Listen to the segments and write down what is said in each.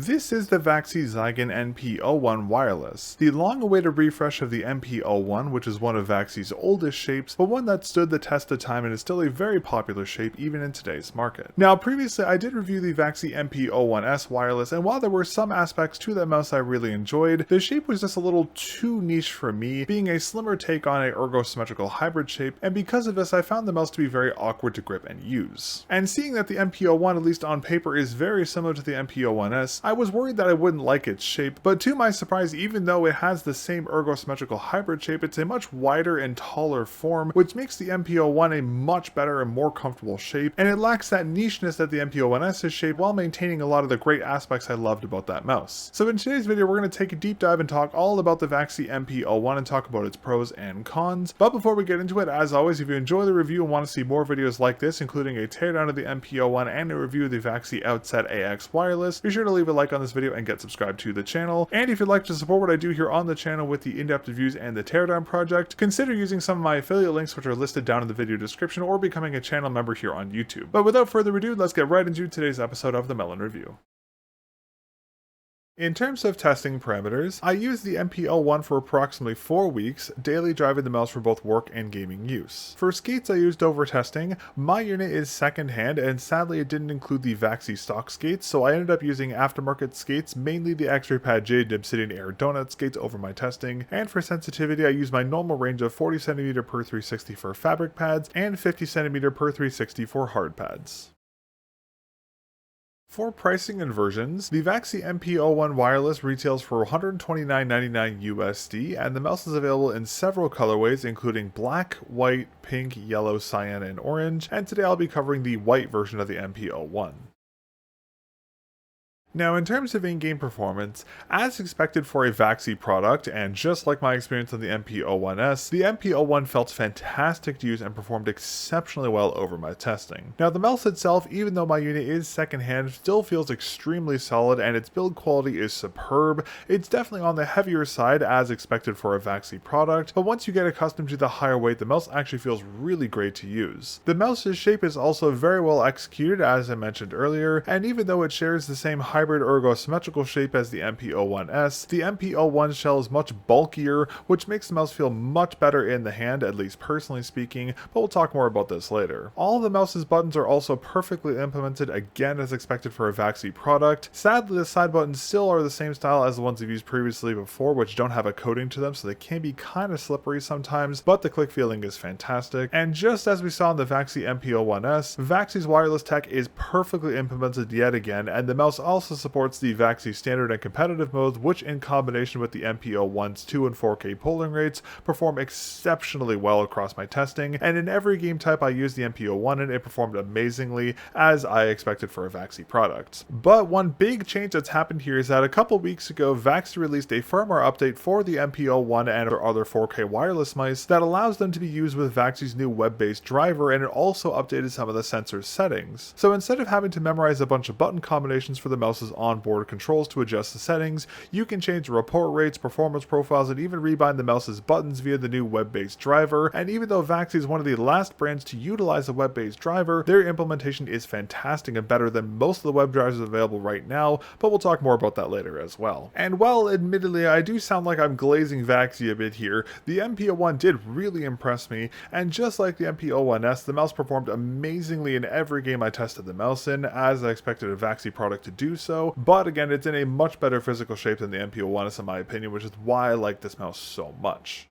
This is the VAXEE ZYGEN NP-01 wireless, the long-awaited refresh of the NP-01, which is one of VAXEE's oldest shapes, but one that stood the test of time and is still a very popular shape even in today's market. Now, previously I did review the VAXEE NP-01S wireless, and while there were some aspects to that mouse I really enjoyed, the shape was just a little too niche for me, being a slimmer take on a ergo-symmetrical hybrid shape, and because of this I found the mouse to be very awkward to grip and use. And seeing that the NP-01, at least on paper, is very similar to the NP-01S, I was worried that I wouldn't like its shape, but to my surprise, even though it has the same ergo-symmetrical hybrid shape, it's a much wider and taller form, which makes the NP-01 a much better and more comfortable shape, and it lacks that nicheness that the NP-01S's shape while maintaining a lot of the great aspects I loved about that mouse. So in today's video, we're going to take a deep dive and talk all about the VAXEE NP-01 and talk about its pros and cons. But before we get into it, as always, if you enjoy the review and want to see more videos like this, including a teardown of the NP-01 and a review of the VAXEE Outset AX wireless, be sure to leave a like on this video and get subscribed to the channel. And if you'd like to support what I do here on the channel with the in-depth reviews and the teardown project, consider using some of my affiliate links which are listed down in the video description, or becoming a channel member here on YouTube. But without further ado, let's get right into today's episode of the mel0n Review. In terms of testing parameters, I used the NP-01 for approximately 4 weeks, daily driving the mouse for both work and gaming use. For skates I used over testing, my unit is second-hand, and sadly it didn't include the VAXEE stock skates, so I ended up using aftermarket skates, mainly the X-Ray Pad Jade Obsidian Air Donut skates over my testing, and for sensitivity I used my normal range of 40cm per 360 for fabric pads, and 50cm per 360 for hard pads. For pricing and versions, the VAXEE NP-01 wireless retails for $129.99 USD, and the mouse is available in several colorways including black, white, pink, yellow, cyan, and orange, and today I'll be covering the white version of the NP-01. Now, in terms of in-game performance, as expected for a VAXEE product, and just like my experience on the NP-01S, the NP-01 felt fantastic to use and performed exceptionally well over my testing. Now, the mouse itself, even though my unit is secondhand, still feels extremely solid and its build quality is superb. It's definitely on the heavier side as expected for a VAXEE product, but once you get accustomed to the higher weight, the mouse actually feels really great to use. The mouse's shape is also very well executed, as I mentioned earlier, and even though it shares the same hybrid ergo-symmetrical shape as the NP-01S, the NP-01 shell is much bulkier, which makes the mouse feel much better in the hand, at least personally speaking, but we'll talk more about this later. All the mouse's buttons are also perfectly implemented, again as expected for a VAXEE product. Sadly, the side buttons still are the same style as the ones I've used previously before, which don't have a coating to them, so they can be kind of slippery sometimes, but the click feeling is fantastic. And just as we saw in the VAXEE NP-01S, VAXEE's wireless tech is perfectly implemented yet again, and the mouse also supports the VAXEE standard and competitive modes, which in combination with the NP-01's 2 and 4K polling rates perform exceptionally well across my testing, and in every game type I used the NP-01 in, it performed amazingly, as I expected for a VAXEE product. But one big change that's happened here is that a couple weeks ago, VAXEE released a firmware update for the NP-01 and other 4K wireless mice that allows them to be used with VAXEE's new web-based driver, and it also updated some of the sensor settings. So instead of having to memorize a bunch of button combinations for the mouse's onboard controls to adjust the settings, you can change the report rates, performance profiles, and even rebind the mouse's buttons via the new web-based driver. And even though VAXEE is one of the last brands to utilize a web-based driver, their implementation is fantastic and better than most of the web drivers available right now, but we'll talk more about that later as well. And while admittedly I do sound like I'm glazing VAXEE a bit here, the NP-01 did really impress me, and just like the NP-01S, the mouse performed amazingly in every game I tested the mouse in, as I expected a VAXEE product to do so, but again, it's in a much better physical shape than the NP-01S in my opinion, which is why I like this mouse so much.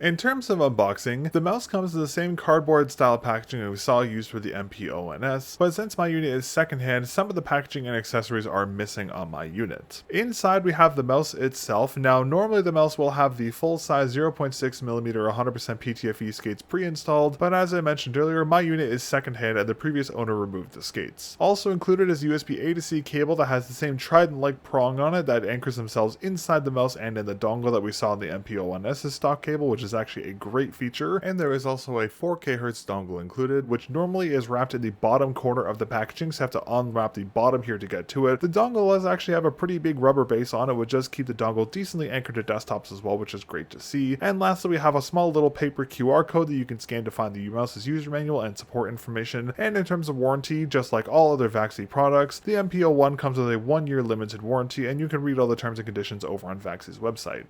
In terms of unboxing, the mouse comes in the same cardboard style packaging that we saw used for the NP-01S, but since my unit is secondhand, some of the packaging and accessories are missing on my unit. Inside we have the mouse itself. Now normally the mouse will have the full-size 0.6mm 100% PTFE skates pre-installed, but as I mentioned earlier, my unit is secondhand and the previous owner removed the skates. Also included is USB A to C cable that has the same trident-like prong on it that anchors themselves inside the mouse and in the dongle that we saw in the NP-01S's stock cable, which is is actually a great feature, and there is also a 4K Hz dongle included, which normally is wrapped in the bottom corner of the packaging, so you have to unwrap the bottom here to get to it. The dongle does actually have a pretty big rubber base on it, which does keep the dongle decently anchored to desktops as well, which is great to see. And lastly, we have a small little paper QR code that you can scan to find the mouse's user manual and support information. And in terms of warranty, just like all other VAXEE products, the NP-01 comes with a 1-year limited warranty, and you can read all the terms and conditions over on VAXEE's website.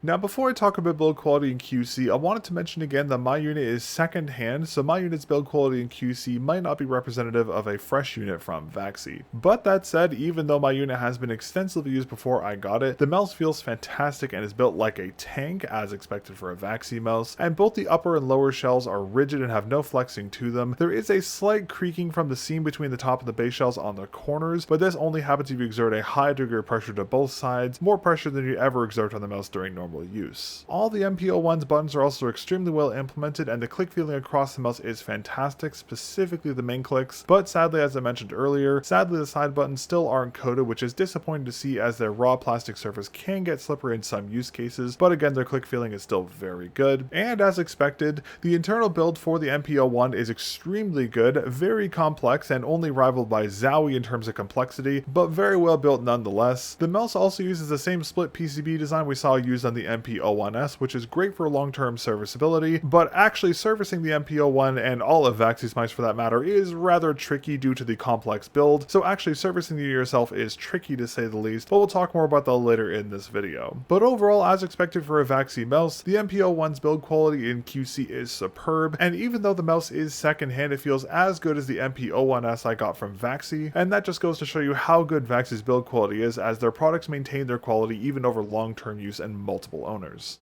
Now, before I talk about build quality and QC, I wanted to mention again that my unit is second-hand, so my unit's build quality and QC might not be representative of a fresh unit from VAXEE. But that said, even though my unit has been extensively used before I got it, the mouse feels fantastic and is built like a tank, as expected for a VAXEE mouse, and both the upper and lower shells are rigid and have no flexing to them. There is a slight creaking from the seam between the top and the base shells on the corners, but this only happens if you exert a high degree of pressure to both sides, more pressure than you ever exert on the mouse during normal use. All the NP-01's buttons are also extremely well implemented, and the click feeling across the mouse is fantastic, specifically the main clicks, but sadly, as I mentioned earlier, the side buttons still aren't coated, which is disappointing to see as their raw plastic surface can get slippery in some use cases, but again, their click feeling is still very good. And as expected, the internal build for the NP-01 is extremely good, very complex, and only rivaled by Zowie in terms of complexity, but very well built nonetheless. The mouse also uses the same split PCB design we saw used on the NP-01S, which is great for long-term serviceability, but actually servicing the NP-01 and all of VAXEE's mice for that matter is rather tricky due to the complex build, so actually servicing the unit yourself is tricky to say the least, but we'll talk more about that later in this video. But overall, as expected for a VAXEE mouse, the NP-01's build quality in QC is superb, and even though the mouse is second-hand, it feels as good as the NP-01S I got from VAXEE, and that just goes to show you how good VAXEE's build quality is, as their products maintain their quality even over long-term use and multiple owners.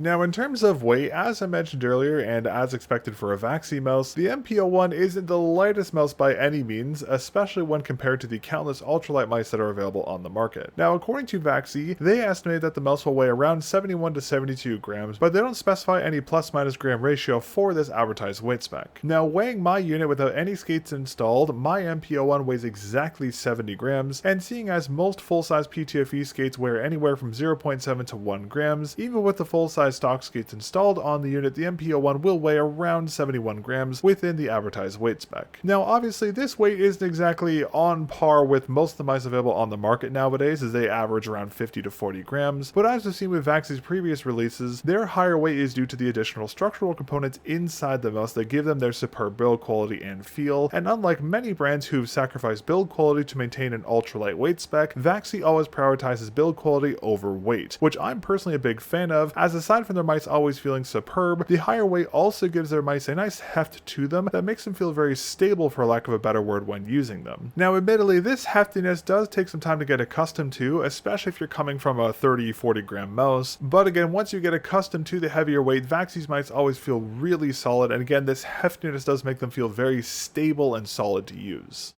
Now, in terms of weight, as I mentioned earlier, and as expected for a VAXEE mouse, the NP-01 isn't the lightest mouse by any means, especially when compared to the countless ultralight mice that are available on the market. Now, according to VAXEE, they estimate that the mouse will weigh around 71 to 72 grams, but they don't specify any plus-minus gram ratio for this advertised weight spec. Now, weighing my unit without any skates installed, my NP-01 weighs exactly 70 grams, and seeing as most full-size PTFE skates weigh anywhere from 0.7 to 1 grams, even with the full-size stock skates installed on the unit, the NP-01 will weigh around 71 grams within the advertised weight spec. Now, obviously, this weight isn't exactly on par with most of the mice available on the market nowadays, as they average around 50 to 40 grams, but as we've seen with VAXEE's previous releases, their higher weight is due to the additional structural components inside the mouse that give them their superb build quality and feel, and unlike many brands who've sacrificed build quality to maintain an ultralight weight spec, VAXEE always prioritizes build quality over weight, which I'm personally a big fan of, as aside from their mice always feeling superb, the higher weight also gives their mice a nice heft to them that makes them feel very stable, for lack of a better word, when using them. Now, admittedly, this heftiness does take some time to get accustomed to, especially if you're coming from a 30-40 gram mouse, but again, once you get accustomed to the heavier weight, VAXEE's mice always feel really solid, and again, this heftiness does make them feel very stable and solid to use.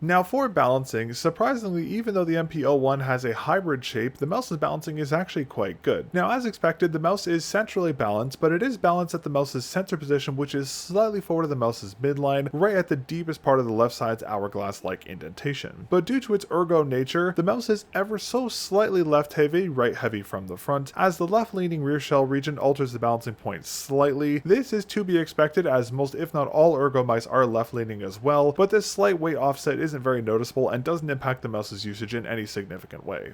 Now, for balancing, surprisingly, even though the NP-01 has a hybrid shape, the mouse's balancing is actually quite good. Now, as expected, the mouse is centrally balanced, but it is balanced at the mouse's center position, which is slightly forward of the mouse's midline, right at the deepest part of the left side's hourglass-like indentation. But due to its ergo nature, the mouse is ever so slightly left-heavy, right-heavy from the front, as the left-leaning rear shell region alters the balancing point slightly. This is to be expected, as most if not all ergo mice are left-leaning as well, but this slight weight offset isn't very noticeable and doesn't impact the mouse's usage in any significant way.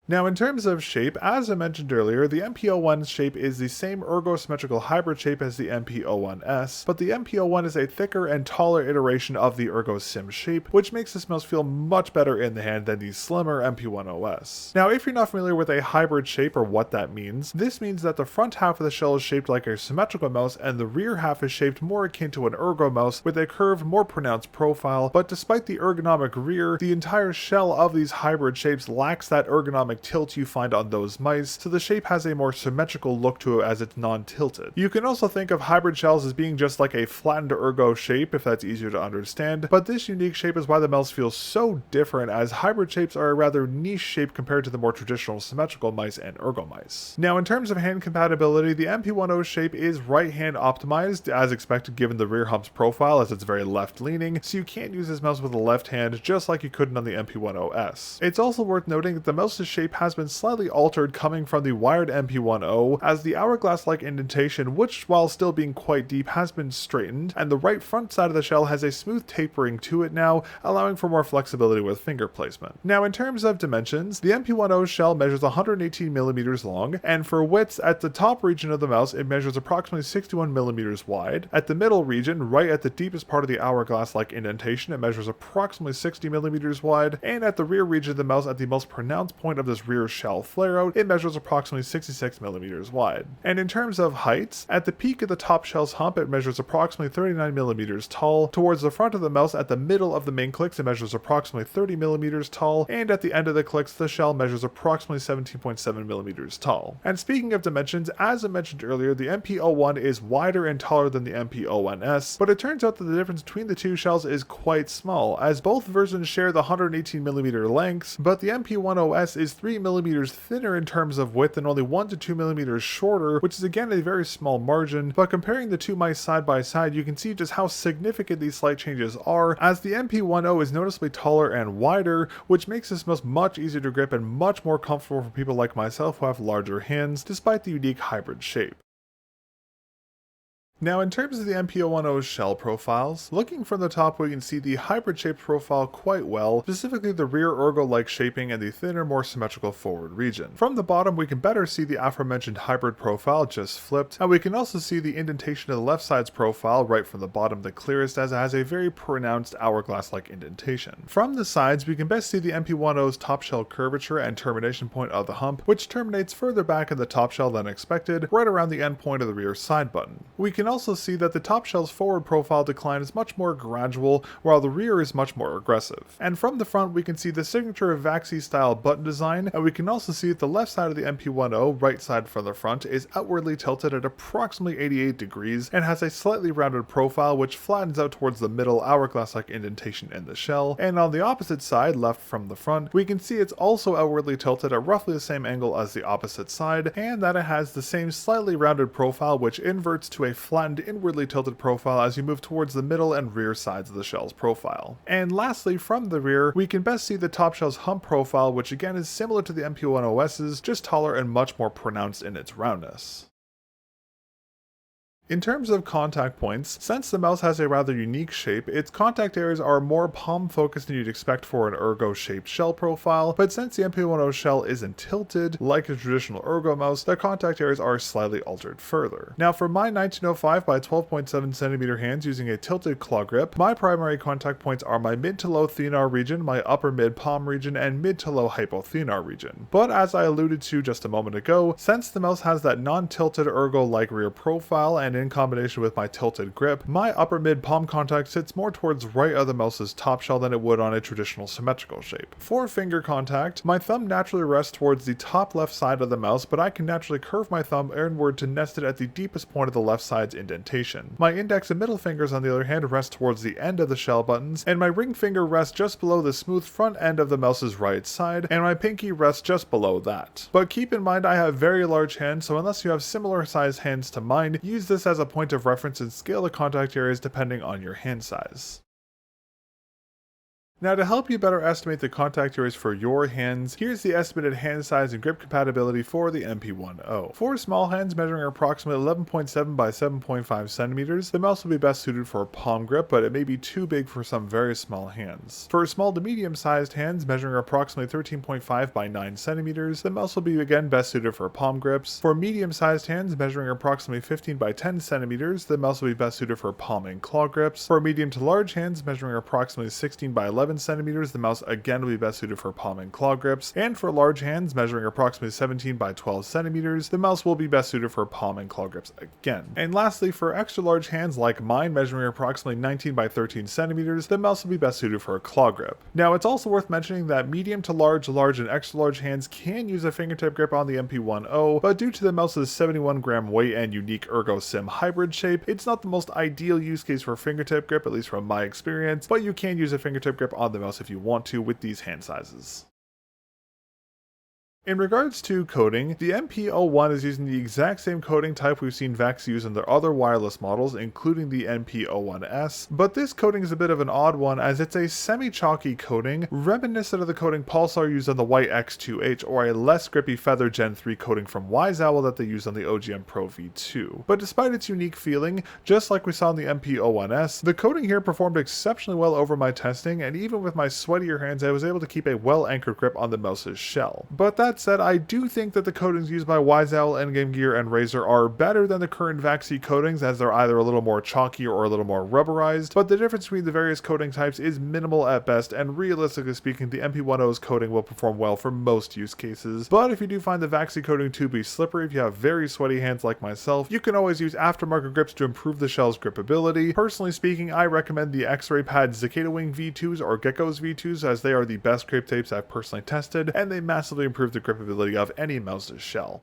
Now, in terms of shape, as I mentioned earlier, the NP-01's shape is the same ergo-symmetrical hybrid shape as the NP-01S, but the NP-01 is a thicker and taller iteration of the ergo-sim shape, which makes this mouse feel much better in the hand than the slimmer NP-10OS. Now, if you're not familiar with a hybrid shape or what that means, this means that the front half of the shell is shaped like a symmetrical mouse, and the rear half is shaped more akin to an ergo mouse with a curved, more pronounced profile, but despite the ergonomic rear, the entire shell of these hybrid shapes lacks that ergonomic aerodynamic tilt you find on those mice, so the shape has a more symmetrical look to it as it's non-tilted. You can also think of hybrid shells as being just like a flattened ergo shape, if that's easier to understand, but this unique shape is why the mels feel so different, as hybrid shapes are a rather niche shape compared to the more traditional symmetrical mice and ergo mice. Now in terms of hand compatibility, the NP-10 shape is right hand optimized, as expected given the rear hump's profile, as it's very left leaning, so you can't use this mouse with the left hand just like you couldn't on the NP-10S. It's also worth noting that the mouse's shape has been slightly altered coming from the wired NP-10, as the hourglass-like indentation, which while still being quite deep, has been straightened, and the right front side of the shell has a smooth tapering to it now, allowing for more flexibility with finger placement. Now in terms of dimensions, the NP-10 shell measures 118mm long, and for widths, at the top region of the mouse it measures approximately 61mm wide. At the middle region, right at the deepest part of the hourglass-like indentation, it measures approximately 60mm wide, and at the rear region of the mouse, at the most pronounced point of this rear shell flare-out, it measures approximately 66mm wide. And in terms of heights, at the peak of the top shell's hump it measures approximately 39mm tall, towards the front of the mouse at the middle of the main clicks it measures approximately 30mm tall, and at the end of the clicks the shell measures approximately 17.7mm tall. And speaking of dimensions, as I mentioned earlier, the NP-01 is wider and taller than the NP-01S, but it turns out that the difference between the two shells is quite small, as both versions share the 118mm lengths, but the NP-10S is 3mm thinner in terms of width and only 1 to 2mm shorter, which is again a very small margin, but comparing the two mice side by side you can see just how significant these slight changes are, as the NP-10 is noticeably taller and wider, which makes this mouse much easier to grip and much more comfortable for people like myself who have larger hands, despite the unique hybrid shape. Now in terms of the NP-01's shell profiles, looking from the top we can see the hybrid shaped profile quite well, specifically the rear ergo-like shaping and the thinner, more symmetrical forward region. From the bottom we can better see the aforementioned hybrid profile just flipped, and we can also see the indentation of the left side's profile right from the bottom the clearest, as it has a very pronounced hourglass-like indentation. From the sides we can best see the NP-10's top shell curvature and termination point of the hump, which terminates further back in the top shell than expected, right around the end point of the rear side button. We can also see that the top shell's forward profile decline is much more gradual, while the rear is much more aggressive. And from the front we can see the signature VAXEE style button design, and we can also see that the left side of the NP-10, right side from the front, is outwardly tilted at approximately 88 degrees and has a slightly rounded profile which flattens out towards the middle hourglass-like indentation in the shell. And on the opposite side, left from the front, we can see it's also outwardly tilted at roughly the same angle as the opposite side, and that it has the same slightly rounded profile which inverts to a flattened inwardly tilted profile as you move towards the middle and rear sides of the shell's profile. And lastly, from the rear, we can best see the top shell's hump profile, which again is similar to the NP-10S's, just taller and much more pronounced in its roundness. In terms of contact points, since the mouse has a rather unique shape, its contact areas are more palm focused than you'd expect for an ergo shaped shell profile, but since the NP-10 shell isn't tilted, like a traditional ergo mouse, the contact areas are slightly altered further. Now for my 1905 by 12.7cm hands using a tilted claw grip, my primary contact points are my mid to low thenar region, my upper mid palm region, and mid to low hypothenar region. But as I alluded to just a moment ago, since the mouse has that non-tilted ergo-like rear profile, and in combination with my tilted grip, my upper mid palm contact sits more towards right of the mouse's top shell than it would on a traditional symmetrical shape. For finger contact, my thumb naturally rests towards the top left side of the mouse, but I can naturally curve my thumb inward to nest it at the deepest point of the left side's indentation. My index and middle fingers on the other hand rest towards the end of the shell buttons, and my ring finger rests just below the smooth front end of the mouse's right side, and my pinky rests just below that. But keep in mind I have very large hands, so unless you have similar sized hands to mine, use this as a point of reference and scale the contact areas depending on your hand size. Now to help you better estimate the contact areas for your hands, here's the estimated hand size and grip compatibility for the NP-10. For small hands measuring approximately 11.7 by 7.5 centimeters, the mouse will be best suited for a palm grip, but it may be too big for some very small hands. For small to medium sized hands measuring approximately 13.5 by 9 centimeters, the mouse will be again best suited for palm grips. For medium sized hands measuring approximately 15 by 10 centimeters, the mouse will be best suited for palm and claw grips. For medium to large hands measuring approximately 16 by 11 11 centimeters, the mouse again will be best suited for palm and claw grips, and for large hands measuring approximately 17 by 12 centimeters, the mouse will be best suited for palm and claw grips again. And lastly, for extra large hands like mine measuring approximately 19 by 13 centimeters, the mouse will be best suited for a claw grip. Now, it's also worth mentioning that medium to large, large, and extra large hands can use a fingertip grip on the NP-10, but due to the mouse's 71 gram weight and unique ergo-sim hybrid shape, it's not the most ideal use case for a fingertip grip, at least from my experience, but you can use a fingertip grip on the mouse if you want to with these hand sizes. In regards to coding, the NP-01 is using the exact same coding type we've seen VAXEE use in their other wireless models, including the NP-01S, but this coding is a bit of an odd one as it's a semi-chalky coding, reminiscent of the coding Pulsar used on the White X2H, or a less grippy Feather Gen 3 coding from VAXEE that they used on the OGM Pro V2. But despite its unique feeling, just like we saw in the NP-01S, the coding here performed exceptionally well over my testing, and even with my sweatier hands I was able to keep a well-anchored grip on the mouse's shell. But that said, I do think that the coatings used by VAXEE, Endgame Gear, and Razer are better than the current VAXEE coatings, as they're either a little more chalky or a little more rubberized, but the difference between the various coating types is minimal at best, and realistically speaking, the NP-10's coating will perform well for most use cases. But if you do find the VAXEE coating to be slippery, if you have very sweaty hands like myself, you can always use aftermarket grips to improve the shell's gripability. Personally speaking, I recommend the X-Ray Pad Cicada Wing V2s or Gecko's V2s, as they are the best grip tapes I've personally tested, and they massively improve the gripability of any mouse's shell.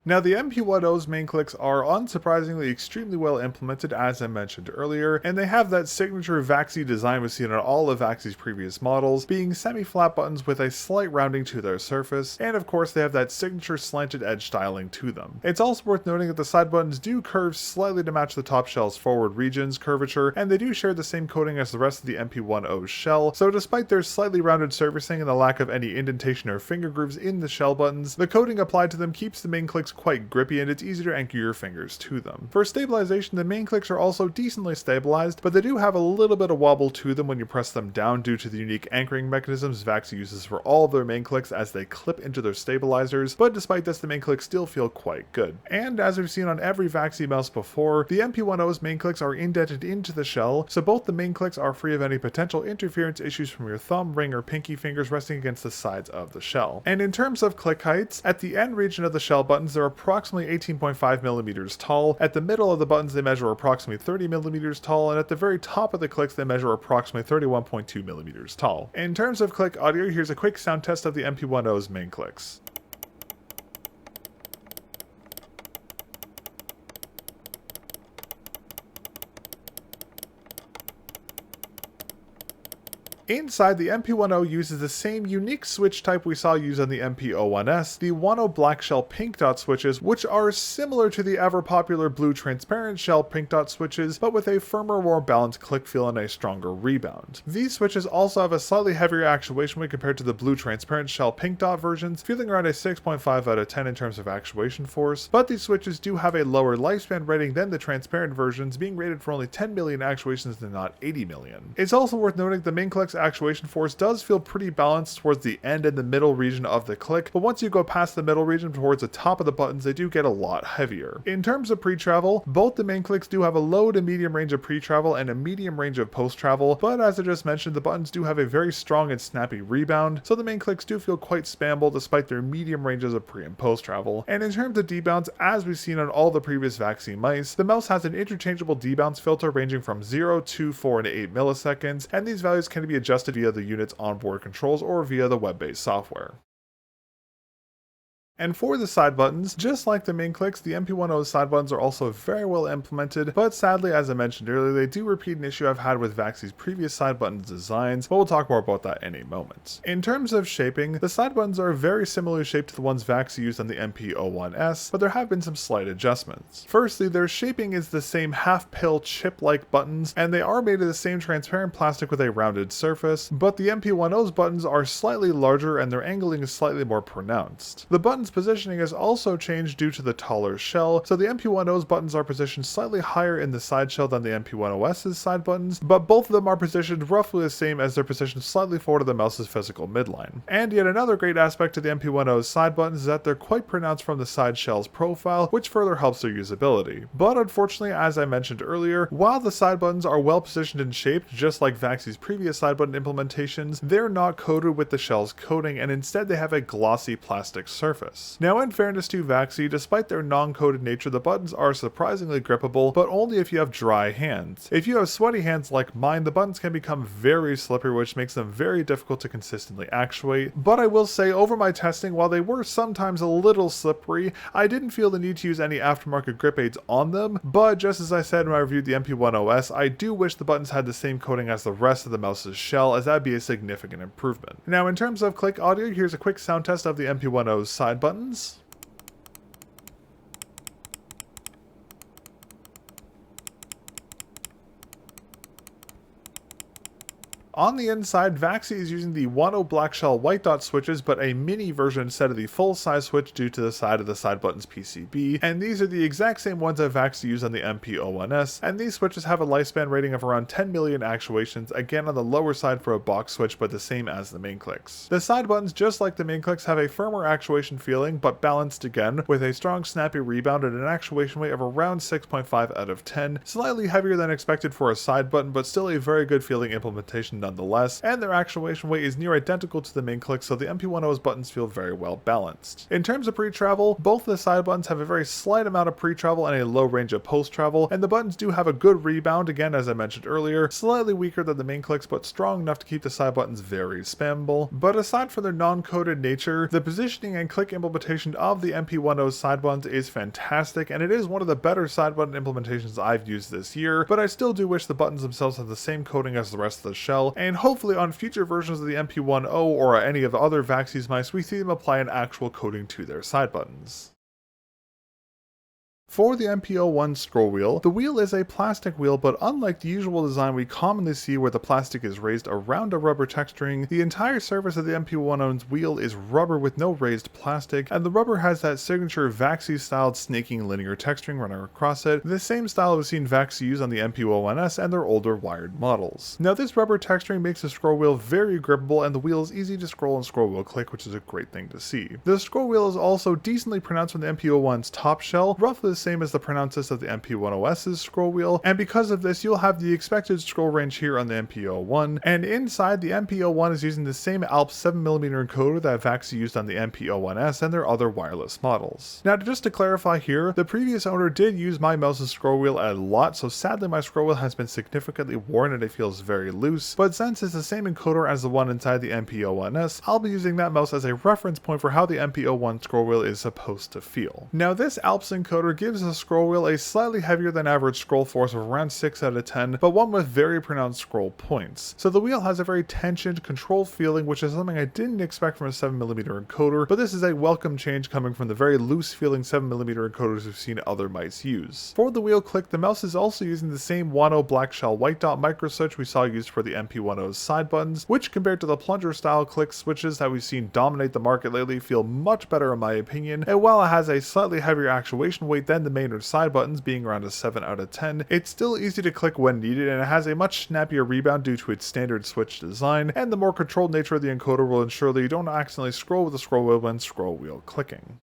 Now, the NP-10's main clicks are unsurprisingly extremely well implemented, as I mentioned earlier, and they have that signature VAXEE design we've seen on all of VAXEE's previous models, being semi-flat buttons with a slight rounding to their surface, and of course they have that signature slanted edge styling to them. It's also worth noting that the side buttons do curve slightly to match the top shell's forward region's curvature, and they do share the same coating as the rest of the NP-10's shell, so despite their slightly rounded surfacing and the lack of any indentation or finger grooves in the shell buttons, the coating applied to them keeps the main clicks quite grippy and it's easy to anchor your fingers to them. For stabilization, the main clicks are also decently stabilized, but they do have a little bit of wobble to them when you press them down due to the unique anchoring mechanisms VAXEE uses for all of their main clicks as they clip into their stabilizers, but despite this, the main clicks still feel quite good. And as we've seen on every VAXEE mouse before, the NP-10's main clicks are indented into the shell, so both the main clicks are free of any potential interference issues from your thumb, ring, or pinky fingers resting against the sides of the shell. And in terms of click heights, at the end region of the shell buttons, they're approximately 18.5 millimeters tall. At the middle of the buttons, they measure approximately 30 millimeters tall, and at the very top of the clicks, they measure approximately 31.2 millimeters tall. In terms of click audio, here's a quick sound test of the NP-10's main clicks. Inside, the NP-10 uses the same unique switch type we saw used on the NP-01S, the 10 black shell pink dot switches, which are similar to the ever popular blue transparent shell pink dot switches, but with a firmer, more balanced click feel and a stronger rebound. These switches also have a slightly heavier actuation weight compared to the blue transparent shell pink dot versions, feeling around a 6.5 out of 10 in terms of actuation force, but these switches do have a lower lifespan rating than the transparent versions, being rated for only 10 million actuations and not 80 million. It's also worth noting the main clicks actuation force does feel pretty balanced towards the end and the middle region of the click, but once you go past the middle region towards the top of the buttons, they do get a lot heavier. In terms of pre-travel, both the main clicks do have a low to medium range of pre-travel and a medium range of post-travel, but as I just mentioned, the buttons do have a very strong and snappy rebound, so the main clicks do feel quite spammable despite their medium ranges of pre and post-travel. And in terms of debounce, as we've seen on all the previous VAXEE mice, the mouse has an interchangeable debounce filter ranging from 0, 2, 4, and 8 milliseconds, and these values can be adjusted via the unit's onboard controls or via the web-based software. And for the side buttons, just like the main clicks, the NP-10's side buttons are also very well implemented, but sadly, as I mentioned earlier, they do repeat an issue I've had with VAXEE's previous side buttons designs, but we'll talk more about that in a moment. In terms of shaping, the side buttons are very similarly shaped to the ones VAXEE used on the NP-01S, but there have been some slight adjustments. Firstly, their shaping is the same half-pill chip-like buttons, and they are made of the same transparent plastic with a rounded surface, but the NP-10's buttons are slightly larger and their angling is slightly more pronounced. The buttons button's positioning has also changed due to the taller shell, so the NP-10's buttons are positioned slightly higher in the side shell than the NP-10S's side buttons, but both of them are positioned roughly the same as they're positioned slightly forward of the mouse's physical midline. And yet another great aspect of the NP-10's side buttons is that they're quite pronounced from the side shell's profile, which further helps their usability. But unfortunately, as I mentioned earlier, while the side buttons are well positioned and shaped, just like VAXEE's previous side button implementations, they're not coated with the shell's coating, and instead they have a glossy plastic surface. Now, in fairness to VAXEE, despite their non-coated nature, the buttons are surprisingly grippable, but only if you have dry hands. If you have sweaty hands like mine, the buttons can become very slippery, which makes them very difficult to consistently actuate. But I will say, over my testing, while they were sometimes a little slippery, I didn't feel the need to use any aftermarket grip aids on them, but just as I said when I reviewed the NP-10S, I do wish the buttons had the same coating as the rest of the mouse's shell, as that'd be a significant improvement. Now, in terms of click audio, here's a quick sound test of the NP-10's side buttons. On the inside, VAXEE is using the 10 black shell white dot switches, but a mini version instead of the full-size switch due to the side of the side button's PCB, and these are the exact same ones that VAXEE used on the NP-01S, and these switches have a lifespan rating of around 10 million actuations, again on the lower side for a box switch, but the same as the main clicks. The side buttons, just like the main clicks, have a firmer actuation feeling, but balanced again, with a strong snappy rebound and an actuation weight of around 6.5 out of 10, slightly heavier than expected for a side button, but still a very good feeling implementation nonetheless, and their actuation weight is near identical to the main click, so the NP-10's buttons feel very well balanced. In terms of pre-travel, both the side buttons have a very slight amount of pre-travel and a low range of post-travel, and the buttons do have a good rebound, again as I mentioned earlier, slightly weaker than the main clicks, but strong enough to keep the side buttons very spammable. But aside from their non-coded nature, the positioning and click implementation of the NP-10's side buttons is fantastic, and it is one of the better side button implementations I've used this year, but I still do wish the buttons themselves had the same coating as the rest of the shell, and hopefully on future versions of the NP-10 or any of the other VAXEE's mice, we see them apply an actual coating to their side buttons. For the NP-01 scroll wheel, the wheel is a plastic wheel, but unlike the usual design we commonly see where the plastic is raised around a rubber texturing, the entire surface of the NP-01's wheel is rubber with no raised plastic, and the rubber has that signature VAXEE-styled snaking linear texturing running across it, the same style we've seen VAXEE use on the NP-01S and their older wired models. Now, this rubber texturing makes the scroll wheel very grippable, and the wheel is easy to scroll and scroll wheel click, which is a great thing to see. The scroll wheel is also decently pronounced from the NP-01's top shell, roughly the same as the pronounces of the NP-10S's scroll wheel, and because of this you'll have the expected scroll range here on the NP-01, and inside the NP-01 is using the same ALP 7mm encoder that VAXEE used on the NP-01S and their other wireless models. Now, just to clarify here, the previous owner did use my mouse's scroll wheel a lot, so sadly my scroll wheel has been significantly worn and it feels very loose, but since it's the same encoder as the one inside the NP-01S, I'll be using that mouse as a reference point for how the NP-01 scroll wheel is supposed to feel. Now, this ALPS encoder gives the scroll wheel a slightly heavier than average scroll force of around 6 out of 10, but one with very pronounced scroll points. So the wheel has a very tensioned, controlled feeling, which is something I didn't expect from a 7mm encoder, but this is a welcome change coming from the very loose feeling 7mm encoders we've seen other mice use. For the wheel click, the mouse is also using the same 10 black shell white dot micro switch we saw used for the NP-10's side buttons, which compared to the plunger style click switches that we've seen dominate the market lately feel much better in my opinion, and while it has a slightly heavier actuation weight than the main or side buttons being around a 7 out of 10, it's still easy to click when needed, and it has a much snappier rebound due to its standard switch design, and the more controlled nature of the encoder will ensure that you don't accidentally scroll with the scroll wheel when scroll wheel clicking.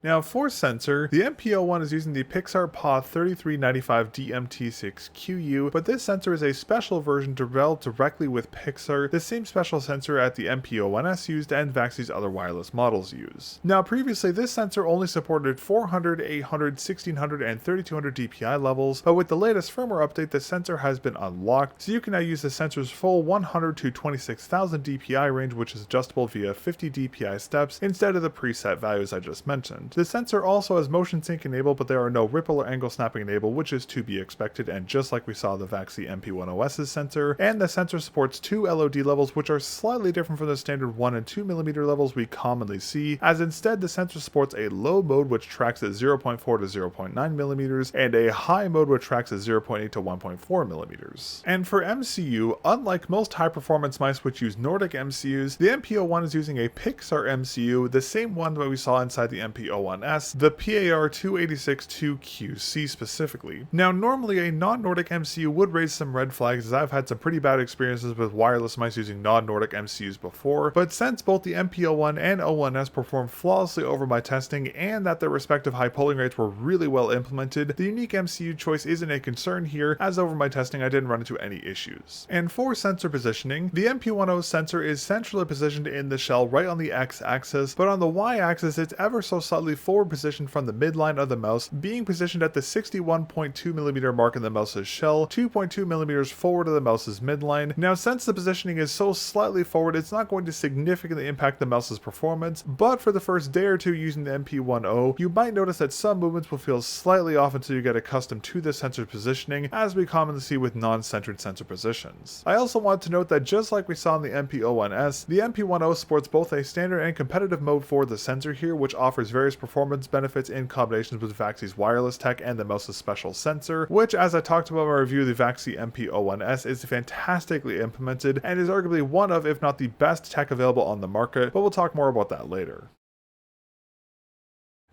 Now, for sensor, the NP-01 is using the PixarPaw 3395 DMT6QU, but this sensor is a special version developed directly with Pixar, the same special sensor at the NP-01S used and VAXEE's other wireless models use. Now, previously, this sensor only supported 400, 800, 1600, and 3200 DPI levels, but with the latest firmware update, the sensor has been unlocked, so you can now use the sensor's full 100 to 26,000 DPI range, which is adjustable via 50 DPI steps instead of the preset values I just mentioned. sound. The sensor also has motion sync enabled, but there are no ripple or angle snapping enabled, which is to be expected, and just like we saw the VAXEE NP-01's sensor, and the sensor supports two LOD levels, which are slightly different from the standard 1 and 2 mm levels we commonly see, as instead the sensor supports a low mode which tracks at 0.4 to 0.9 mm, and a high mode which tracks at 0.8 to 1.4 mm. And for MCU, unlike most high-performance mice which use Nordic MCUs, the NP-01 is using a Pixar MCU, the same one that we saw inside the NP-01S, the PAR2862QC specifically. Now normally a non-Nordic MCU would raise some red flags, as I've had some pretty bad experiences with wireless mice using non-Nordic MCUs before, but since both the NP-01 and 01S performed flawlessly over my testing and that their respective high polling rates were really well implemented, the unique MCU choice isn't a concern here, as over my testing I didn't run into any issues. And for sensor positioning, the NP-10 sensor is centrally positioned in the shell right on the x-axis, but on the y-axis it's ever so slightly forward positioned from the midline of the mouse, being positioned at the 61.2mm mark in the mouse's shell, 2.2mm forward of the mouse's midline. Now since the positioning is so slightly forward, it's not going to significantly impact the mouse's performance, but for the first day or two using the NP-10, you might notice that some movements will feel slightly off until you get accustomed to the sensor positioning, as we commonly see with non-centered sensor positions. I also want to note that just like we saw in the NP-01S, the NP-10 supports both a standard and competitive mode for the sensor here, which offers various performance benefits in combinations with VAXEE's wireless tech and the mouse's special sensor, which, as I talked about in my review of the VAXEE NP-01S, is fantastically implemented and is arguably one of, if not the best tech available on the market, but we'll talk more about that later.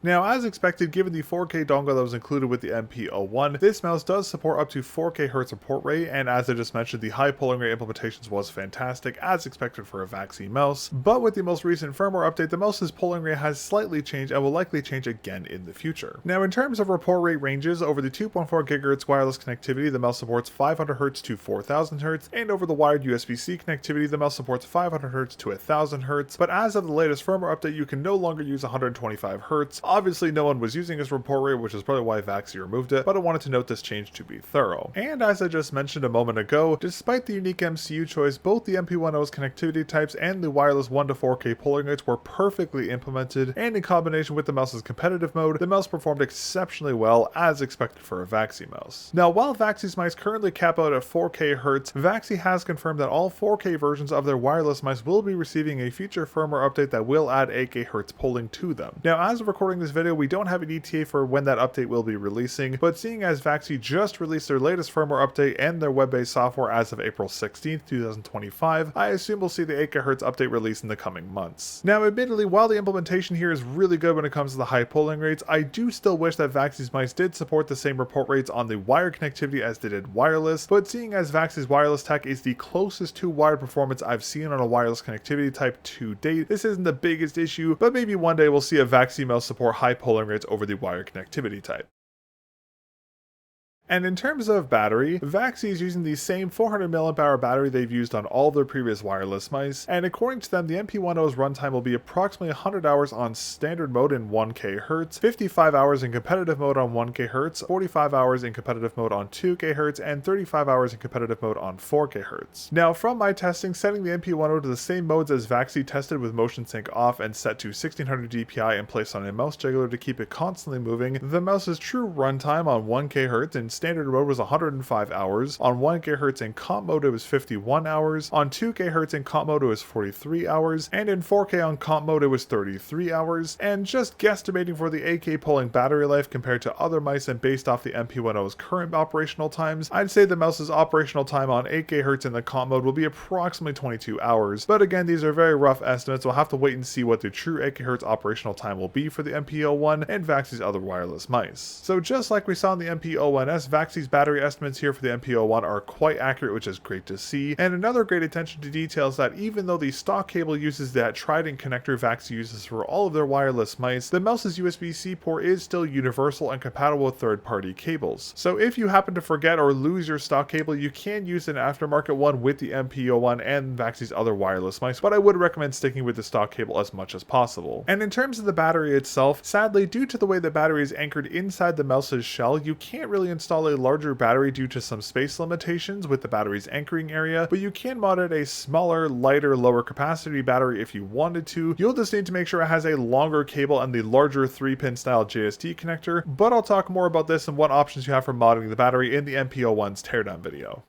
Now, as expected, given the 4K dongle that was included with the NP-01, this mouse does support up to 4K Hz report rate, and as I just mentioned, the high polling rate implementations was fantastic, as expected for a VAXEE mouse, but with the most recent firmware update, the mouse's polling rate has slightly changed and will likely change again in the future. Now, in terms of report rate ranges, over the 2.4 GHz wireless connectivity, the mouse supports 500 Hz to 4000 Hz, and over the wired USB-C connectivity, the mouse supports 500 Hz to 1000 Hz, but as of the latest firmware update, you can no longer use 125 Hz. Obviously, no one was using this report rate, which is probably why VAXEE removed it, but I wanted to note this change to be thorough. And as I just mentioned a moment ago, despite the unique MCU choice, both the NP-10's connectivity types and the wireless 1 to 4K polling rates were perfectly implemented, and in combination with the mouse's competitive mode, the mouse performed exceptionally well, as expected for a VAXEE mouse. Now, while VAXEE's mice currently cap out at 4K Hz, VAXEE has confirmed that all 4K versions of their wireless mice will be receiving a future firmware update that will add 8K Hz polling to them. Now, as of recording this video, we don't have an ETA for when that update will be releasing, but seeing as VAXEE just released their latest firmware update and their web-based software as of April 16th, 2025, I assume we'll see the 8K Hz update release in the coming months. Now, admittedly, while the implementation here is really good when it comes to the high polling rates, I do still wish that VAXEE's mice did support the same report rates on the wired connectivity as they did wireless, but seeing as VAXEE's wireless tech is the closest to wired performance I've seen on a wireless connectivity type to date, this isn't the biggest issue, but maybe one day we'll see a VAXEE mouse support high polling rates over the wired connectivity type. And in terms of battery, VAXEE is using the same 400 mAh battery they've used on all their previous wireless mice, and according to them, the NP-10's runtime will be approximately 100 hours on standard mode in 1K Hz, 55 hours in competitive mode on 1K Hz, 45 hours in competitive mode on 2K Hz, and 35 hours in competitive mode on 4K Hz. Now, from my testing, setting the NP-10 to the same modes as VAXEE tested with motion sync off and set to 1600 DPI and placed on a mouse juggler to keep it constantly moving, the mouse's true runtime on 1K Hz in standard mode was 105 hours, on 1K Hz in comp mode it was 51 hours, on 2K Hz in comp mode it was 43 hours, and in 4K on comp mode it was 33 hours, and just guesstimating for the 8K polling battery life compared to other mice and based off the NP-10's current operational times, I'd say the mouse's operational time on 8K Hz in the comp mode will be approximately 22 hours, but again, these are very rough estimates, we'll have to wait and see what the true 8K Hz operational time will be for the NP-01 and VAXEE's other wireless mice. So just like we saw in the NP-01S, VAXEE's battery estimates here for the NP-01 are quite accurate, which is great to see, and another great attention to detail is that even though the stock cable uses that Trident connector VAXEE uses for all of their wireless mice, the mouse's USB-C port is still universal and compatible with third-party cables. So if you happen to forget or lose your stock cable, you can use an aftermarket one with the NP-01 and VAXEE's other wireless mice, but I would recommend sticking with the stock cable as much as possible. And in terms of the battery itself, sadly, due to the way the battery is anchored inside the mouse's shell, you can't really install install a larger battery due to some space limitations with the battery's anchoring area, but you can mod it a smaller, lighter, lower capacity battery if you wanted to. You'll just need to make sure it has a longer cable and the larger 3-pin style JST connector, but I'll talk more about this and what options you have for modding the battery in the NP-01's teardown video.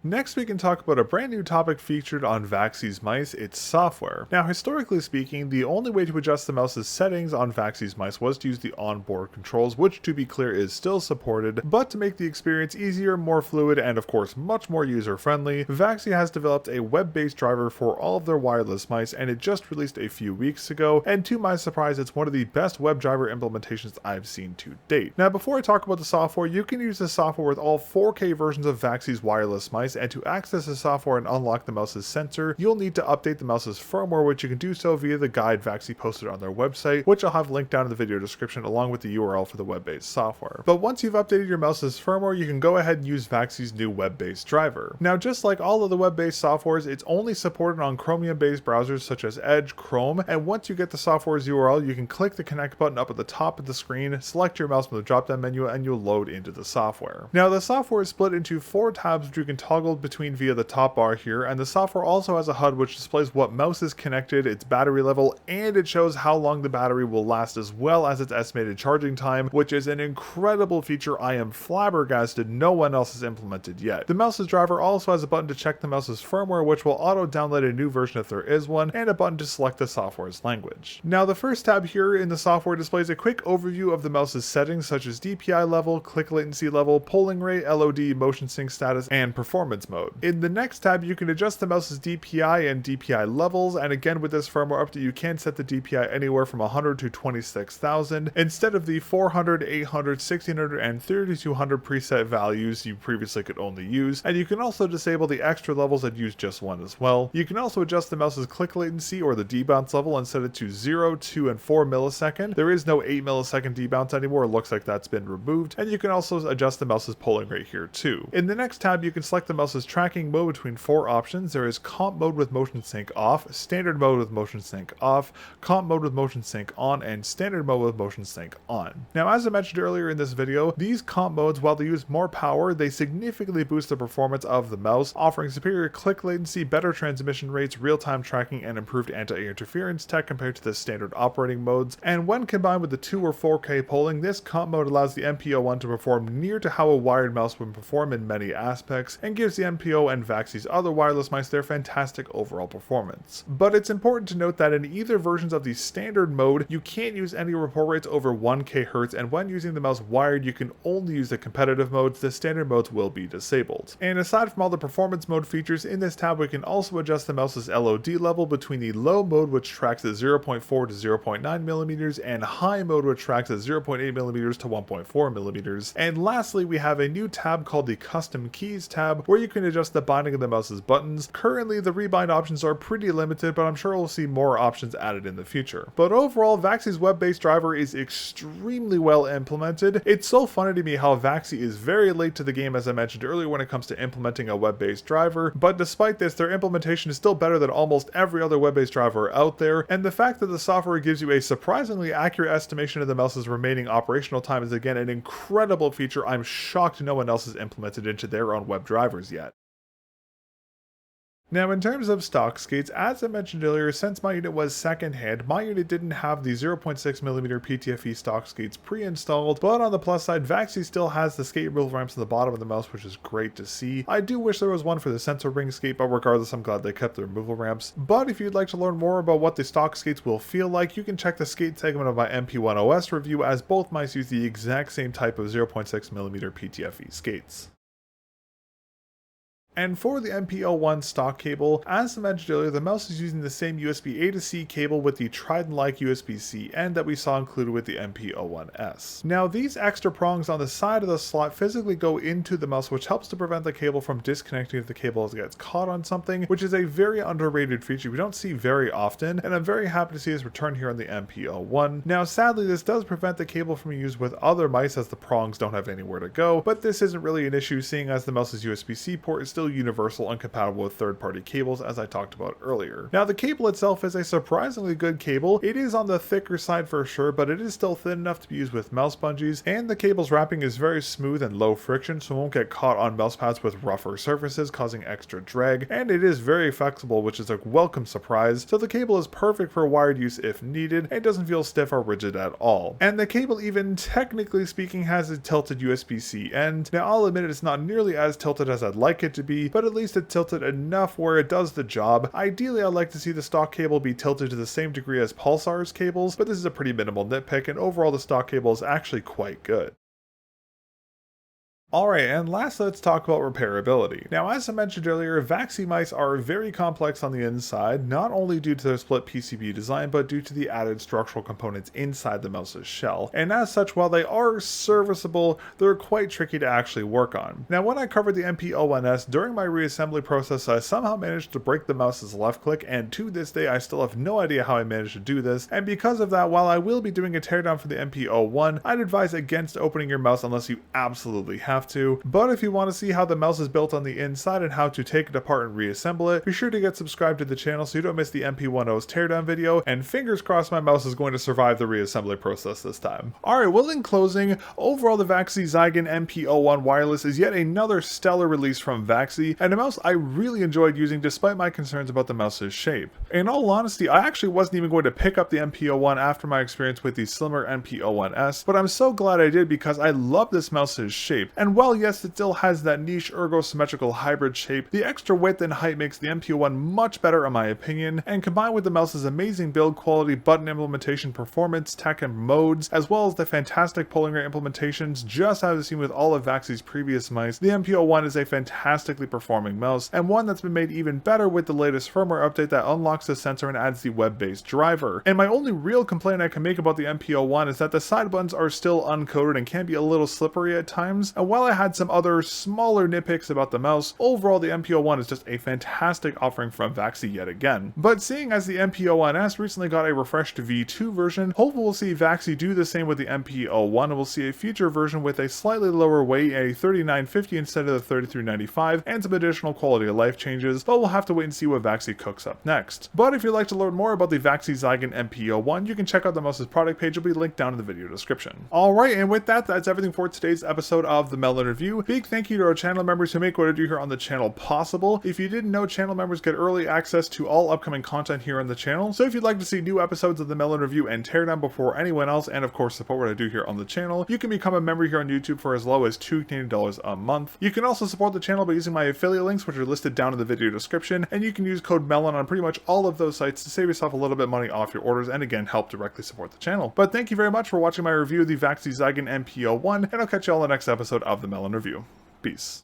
Next, we can talk about a brand new topic featured on VAXEE's mice, its software. Now, historically speaking, the only way to adjust the mouse's settings on VAXEE's mice was to use the onboard controls, which to be clear is still supported, but to make the experience easier, more fluid, and of course much more user-friendly, VAXEE has developed a web-based driver for all of their wireless mice, and it just released a few weeks ago, and to my surprise, it's one of the best web driver implementations I've seen to date. Now, before I talk about the software, you can use the software with all 4K versions of VAXEE's wireless mice, and to access the software and unlock the mouse's sensor, you'll need to update the mouse's firmware, which you can do so via the guide VAXEE posted on their website, which I'll have linked down in the video description along with the URL for the web-based software. But once you've updated your mouse's firmware, you can go ahead and use VAXEE's new web-based driver. Now, just like all of the web-based softwares, it's only supported on Chromium-based browsers such as Edge, Chrome, and once you get the software's URL, you can click the connect button up at the top of the screen, select your mouse from the drop-down menu, and you'll load into the software. Now, the software is split into 4 tabs which you can toggle between via the top bar here, and the software also has a HUD which displays what mouse is connected, its battery level, and it shows how long the battery will last as well as its estimated charging time, which is an incredible feature I am flabbergasted no one else has implemented yet. The mouse's driver also has a button to check the mouse's firmware, which will auto-download a new version if there is one, and a button to select the software's language. Now, the first tab here in the software displays a quick overview of the mouse's settings such as DPI level, click latency level, polling rate, LOD, motion sync status, and performance mode. In the next tab, you can adjust the mouse's DPI and DPI levels, and again with this firmware update, you can set the DPI anywhere from 100 to 26,000 instead of the 400, 800, 1600, and 3200 preset values you previously could only use, and you can also disable the extra levels and use just one as well. You can also adjust the mouse's click latency or the debounce level and set it to 0, 2, and 4 millisecond. There is no 8 millisecond debounce anymore, it looks like that's been removed, and you can also adjust the mouse's polling rate here too. In the next tab, you can select the mouse's tracking mode between 4 options. There is comp mode with motion sync off, standard mode with motion sync off, comp mode with motion sync on, and standard mode with motion sync on. Now, as I mentioned earlier in this video, these comp modes, while they use more power, they significantly boost the performance of the mouse, offering superior click latency, better transmission rates, real-time tracking, and improved anti-interference tech compared to the standard operating modes. And when combined with the 2 or 4K polling, this comp mode allows the NP-01 to perform near to how a wired mouse would perform in many aspects, and gives the NP-01 and VAXEE's other wireless mice their fantastic overall performance. But it's important to note that in either versions of the standard mode, you can't use any report rates over 1 kHz, and when using the mouse wired, you can only use the competitive modes. The standard modes will be disabled. And aside from all the performance mode features, in this tab we can also adjust the mouse's LOD level between the low mode, which tracks at 0.4 to 0.9 millimeters, and high mode, which tracks at 0.8 millimeters to 1.4 millimeters. And lastly, we have a new tab called the Custom Keys tab, where you can adjust the binding of the mouse's buttons. Currently, the rebind options are pretty limited, but I'm sure we'll see more options added in the future. But overall, VAXEE's web-based driver is extremely well implemented. It's so funny to me how VAXEE is very late to the game, as I mentioned earlier, when it comes to implementing a web-based driver, but despite this, their implementation is still better than almost every other web-based driver out there, and the fact that the software gives you a surprisingly accurate estimation of the mouse's remaining operational time is again an incredible feature I'm shocked no one else has implemented into their own web drivers yet. Now, in terms of stock skates, as I mentioned earlier, since my unit was secondhand, my unit didn't have the 0.6mm PTFE stock skates pre-installed, but on the plus side, VAXEE still has the skate removal ramps on the bottom of the mouse, which is great to see. I do wish there was one for the sensor ring skate, but regardless, I'm glad they kept the removal ramps. But if you'd like to learn more about what the stock skates will feel like, you can check the skate segment of my NP-01 OS review, as both mice use the exact same type of 0.6mm PTFE skates. And for the NP-01 stock cable, as I mentioned earlier, the mouse is using the same USB A to C cable with the Trident-like USB-C end that we saw included with the NP-01S. Now, these extra prongs on the side of the slot physically go into the mouse, which helps to prevent the cable from disconnecting if the cable gets caught on something, which is a very underrated feature we don't see very often, and I'm very happy to see this return here on the NP-01. Now, sadly, this does prevent the cable from being used with other mice as the prongs don't have anywhere to go, but this isn't really an issue seeing as the mouse's USB-C port is still still universal and compatible with third-party cables, as I talked about earlier. Now, the cable itself is a surprisingly good cable. It is on the thicker side for sure, but it is still thin enough to be used with mouse bungees, and the cable's wrapping is very smooth and low friction, so it won't get caught on mouse pads with rougher surfaces, causing extra drag, and it is very flexible, which is a welcome surprise, so the cable is perfect for wired use if needed, and doesn't feel stiff or rigid at all. And the cable, even technically speaking, has a tilted USB-C end. Now, I'll admit it's not nearly as tilted as I'd like it to be, but at least it's tilted enough where it does the job. Ideally, I'd like to see the stock cable be tilted to the same degree as Pulsar's cables, but this is a pretty minimal nitpick, and overall the stock cable is actually quite good. Alright, and last let's talk about repairability. Now, as I mentioned earlier, VAXEE mice are very complex on the inside, not only due to their split PCB design, but due to the added structural components inside the mouse's shell. And as such, while they are serviceable, they're quite tricky to actually work on. Now, when I covered the NP-01 during my reassembly process, I somehow managed to break the mouse's left click, and to this day I still have no idea how I managed to do this, and because of that, while I will be doing a teardown for the NP-01, I'd advise against opening your mouse unless you absolutely have to. But if you want to see how the mouse is built on the inside and how to take it apart and reassemble it, be sure to get subscribed to the channel so you don't miss the NP-10's teardown video, and fingers crossed my mouse is going to survive the reassembly process this time. Alright, well, in closing, overall the VAXEE ZYGEN NP-01 wireless is yet another stellar release from VAXEE, and a mouse I really enjoyed using despite my concerns about the mouse's shape. In all honesty, I actually wasn't even going to pick up the NP-01 after my experience with the slimmer NP-01, but I'm so glad I did because I love this mouse's shape, and while yes, it still has that niche ergo-symmetrical hybrid shape, the extra width and height makes the NP-01 much better in my opinion, and combined with the mouse's amazing build quality, button implementation, performance, tech, and modes, as well as the fantastic polling rate implementations, just as I've seen with all of VAXEE's previous mice, the NP-01 is a fantastically performing mouse, and one that's been made even better with the latest firmware update that unlocks the sensor and adds the web-based driver. And my only real complaint I can make about the NP-01 is that the side buttons are still uncoded and can be a little slippery at times, and while I had some other smaller nitpicks about the mouse, overall the NP-01 is just a fantastic offering from VAXEE yet again. But seeing as the NP-01 recently got a refreshed V2 version, hopefully we'll see VAXEE do the same with the NP-01, and we'll see a future version with a slightly lower weight, a 3950 instead of the 3395, and some additional quality of life changes, but we'll have to wait and see what VAXEE cooks up next. But if you'd like to learn more about the VAXEE ZYGEN NP-01, you can check out the mouse's product page, it'll be linked down in the video description. Alright, and with that, that's everything for today's episode of the mel0n Review. Big thank you to our channel members who make what I do here on the channel possible. If you didn't know, channel members get early access to all upcoming content here on the channel, so if you'd like to see new episodes of the mel0n Review and teardown before anyone else, and of course support what I do here on the channel, you can become a member here on YouTube for as low as $2 Canadian a month. You can also support the channel by using my affiliate links, which are listed down in the video description, and you can use code mel0n on pretty much all of those sites to save yourself a little bit of money off your orders, and again, help directly support the channel. But thank you very much for watching my review of the VAXEE ZYGEN NP-01, and I'll catch you all in the next episode of the mel0n Review. Peace.